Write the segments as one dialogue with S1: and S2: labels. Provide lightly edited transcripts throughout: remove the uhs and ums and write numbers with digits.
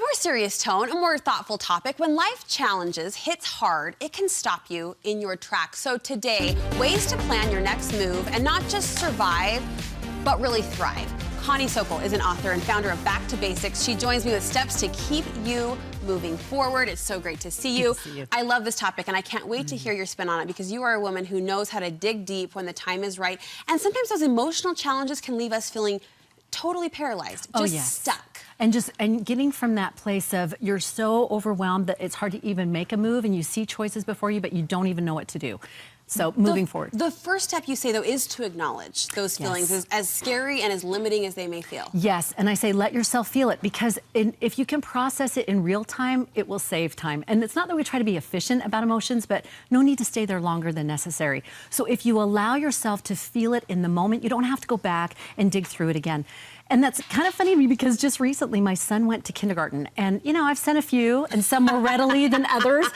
S1: more serious tone, a more thoughtful topic. When life challenges hits hard, it can stop you in your tracks. So today, ways to plan your next move and not just survive, but really thrive. Connie Sokol is an author and founder of Back to Basics. She joins me with steps to keep you moving forward. It's so great to see you. I love this topic, and I can't wait to hear your spin on it, because you are a woman who knows how to dig deep when the time is right. And sometimes those emotional challenges can leave us feeling totally paralyzed, just stuck.
S2: And getting from that place of you're so overwhelmed that it's hard to even make a move, and you see choices before you, but you don't even know what to do. So moving forward.
S1: The first step, you say, though, is to acknowledge those feelings, as scary and as limiting as they may feel.
S2: Yes, and I say let yourself feel it, because if you can process it in real time, it will save time. And it's not that we try to be efficient about emotions, but no need to stay there longer than necessary. So if you allow yourself to feel it in the moment, you don't have to go back and dig through it again. And that's kind of funny to me, because just recently my son went to kindergarten, and I've sent a few, and some more readily than others,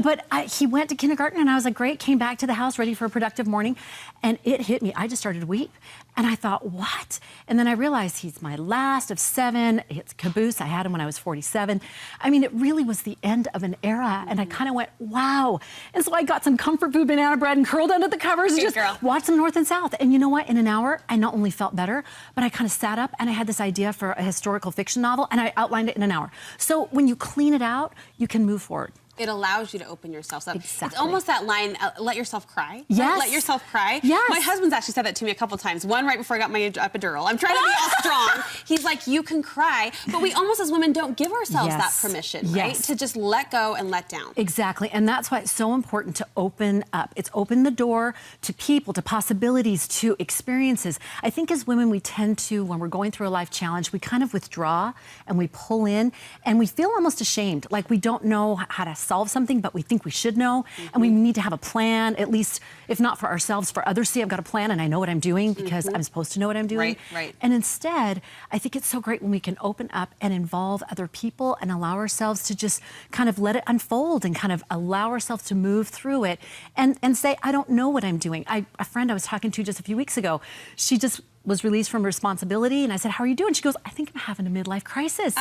S2: but he went to kindergarten, and I was like, great, came back to the house ready for a productive morning, and it hit me. I just started to weep, and I thought, what? And then I realized he's my last of 7. It's caboose. I had him when I was 47. I mean, it really was the end of an era, and I kind of went, wow. And so I got some comfort food, banana bread, and curled under the covers and just watched them north and south. And you know what? In an hour, I not only felt better, but I kind of sat up and I had this idea for a historical fiction novel, and I outlined it in an hour. So when you clean it out, you can move forward.
S1: It allows you to open yourself up.
S2: Exactly.
S1: It's almost that line, let yourself cry.
S2: Yes.
S1: Let yourself cry.
S2: Yes.
S1: My husband's actually said that to me a couple times. One right before I got my epidural. I'm trying to be all strong. He's like, you can cry. But we almost as women don't give ourselves that permission, right? To just let go and let down.
S2: Exactly. And that's why it's so important to open up. It's open the door to people, to possibilities, to experiences. I think as women, we tend to, when we're going through a life challenge, we kind of withdraw and we pull in, and we feel almost ashamed, like we don't know how to solve something, but we think we should know, and we need to have a plan, at least, if not for ourselves, for others. See, I've got a plan and I know what I'm doing because I'm supposed to know what I'm doing.
S1: Right.
S2: And instead, I think it's so great when we can open up and involve other people and allow ourselves to just kind of let it unfold and kind of allow ourselves to move through it and say, I don't know what I'm doing. A friend I was talking to just a few weeks ago, she just was released from responsibility, and I said, how are you doing? She goes, I think I'm having a midlife crisis.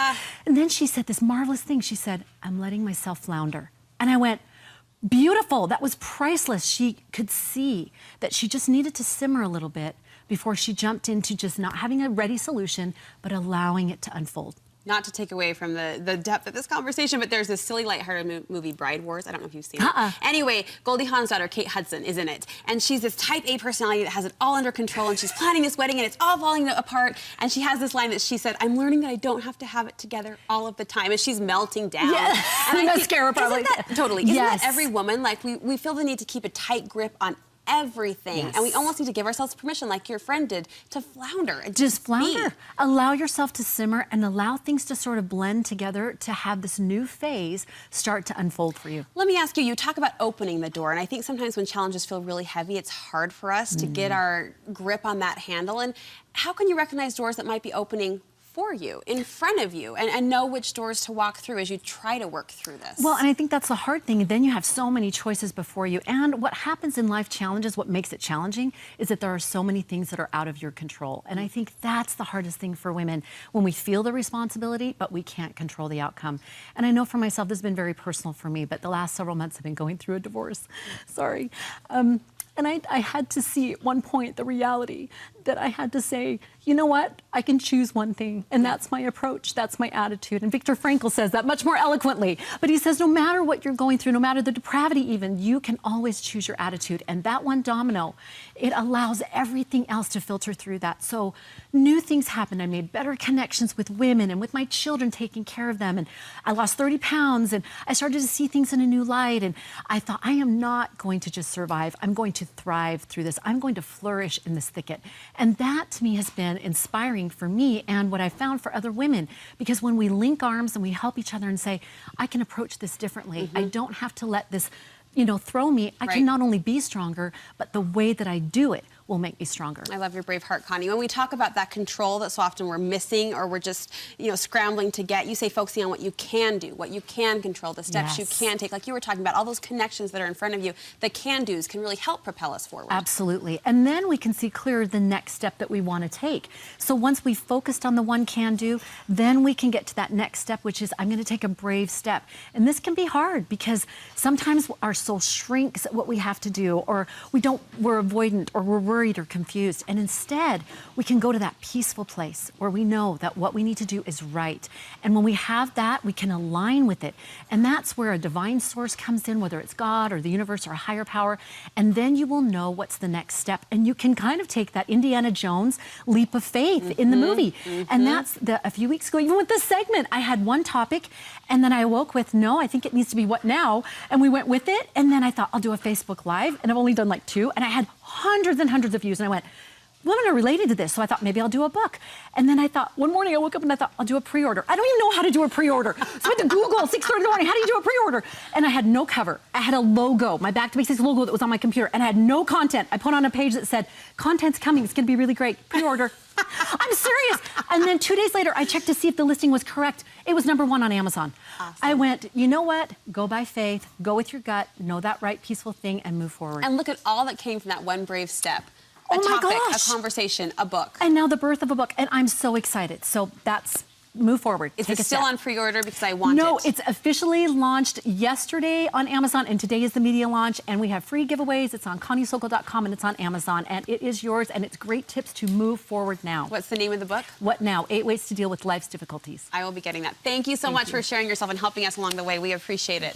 S2: And then she said this marvelous thing. She said, I'm letting myself flounder. And I went, beautiful. That was priceless. She could see that she just needed to simmer a little bit before she jumped into just not having a ready solution, but allowing it to unfold.
S1: Not to take away from the depth of this conversation, but there's this silly, lighthearted movie, Bride Wars. I don't know if you've seen it. Anyway, Goldie Hawn's daughter, Kate Hudson, is in it. And she's this type A personality that has it all under control, and she's planning this wedding, and it's all falling apart. And she has this line that she said, I'm learning that I don't have to have it together all of the time. And she's melting down.
S2: Yeah.
S1: And
S2: mascara probably.
S1: Isn't that every woman? Like, we feel the need to keep a tight grip on everything, and we almost need to give ourselves permission, like your friend did, to flounder and
S2: just flounder. Allow yourself to simmer and allow things to sort of blend together to have this new phase start to unfold for you.
S1: Let me ask you, you talk about opening the door, and I think sometimes when challenges feel really heavy, it's hard for us to get our grip on that handle. And how can you recognize doors that might be opening for you, in front of you, and know which doors to walk through as you try to work through this?
S2: Well, and I think that's the hard thing. And then you have so many choices before you. And what happens in life challenges, what makes it challenging, is that there are so many things that are out of your control. And I think that's the hardest thing for women, when we feel the responsibility, but we can't control the outcome. And I know for myself, this has been very personal for me, but the last several months I've been going through a divorce. Sorry. And I had to see at one point the reality that I had to say, you know what? I can choose one thing, and that's my approach, that's my attitude. And Viktor Frankl says that much more eloquently. But he says no matter what you're going through, no matter the depravity even, you can always choose your attitude. And that one domino, it allows everything else to filter through that. So new things happened. I made better connections with women and with my children, taking care of them. And I lost 30 pounds, and I started to see things in a new light. And I thought, I am not going to just survive. I'm going to thrive through this. I'm going to flourish in this thicket. And that, to me, has been inspiring for me and what I found for other women. Because when we link arms and we help each other and say, I can approach this differently. I don't have to let this, throw me. I can not only be stronger, but the way that I do it will make me stronger.
S1: I love your brave heart, Connie. When we talk about that control that so often we're missing or we're just, scrambling to get, you say focusing on what you can do, what you can control, the steps you can take. Like you were talking about, all those connections that are in front of you, the can-dos can really help propel us forward.
S2: Absolutely. And then we can see clearer the next step that we want to take. So once we've focused on the one can-do, then we can get to that next step, which is I'm going to take a brave step. And this can be hard because sometimes our soul shrinks at what we have to do, or we're avoidant, or we're worried or confused. And instead, we can go to that peaceful place where we know that what we need to do is right. And when we have that, we can align with it. And that's where a divine source comes in, whether it's God or the universe or a higher power. And then you will know what's the next step. And you can kind of take that Indiana Jones leap of faith in the movie. And that's a few weeks ago, even with this segment, I had one topic and then I awoke with, no, I think it needs to be what now? And we went with it. And then I thought, I'll do a Facebook Live. And I've only done like 2. And I had hundreds and hundreds of views. And I went, women are related to this. So I thought maybe I'll do a book. And then I thought, one morning I woke up and I thought, I'll do a pre-order. I don't even know how to do a pre-order. So I had to Google 6:30 in the morning, how do you do a pre-order? And I had no cover. I had a logo, my Back to Basics logo that was on my computer, and I had no content. I put on a page that said, content's coming, it's gonna be really great, pre-order. I'm serious. And then 2 days later, I checked to see if the listing was correct. It was #1 on Amazon. Awesome. I went, you know what? Go by faith, go with your gut, know that right, peaceful thing, and move forward.
S1: And look at all that came from that one brave step. A
S2: Oh my
S1: topic,
S2: gosh.
S1: a conversation, a book.
S2: And now the birth of a book, and I'm so excited. So that's, move forward.
S1: Is
S2: Take
S1: it
S2: a
S1: still
S2: step.
S1: on pre-order because I want it?
S2: No, it's officially launched yesterday on Amazon, and today is the media launch, and we have free giveaways. It's on ConnieSokol.com, and it's on Amazon, and it is yours, and it's great tips to move forward now.
S1: What's the name of the book?
S2: What Now? 8 Ways to Deal with Life's Difficulties.
S1: I will be getting that. Thank you so much for sharing yourself and helping us along the way. We appreciate it.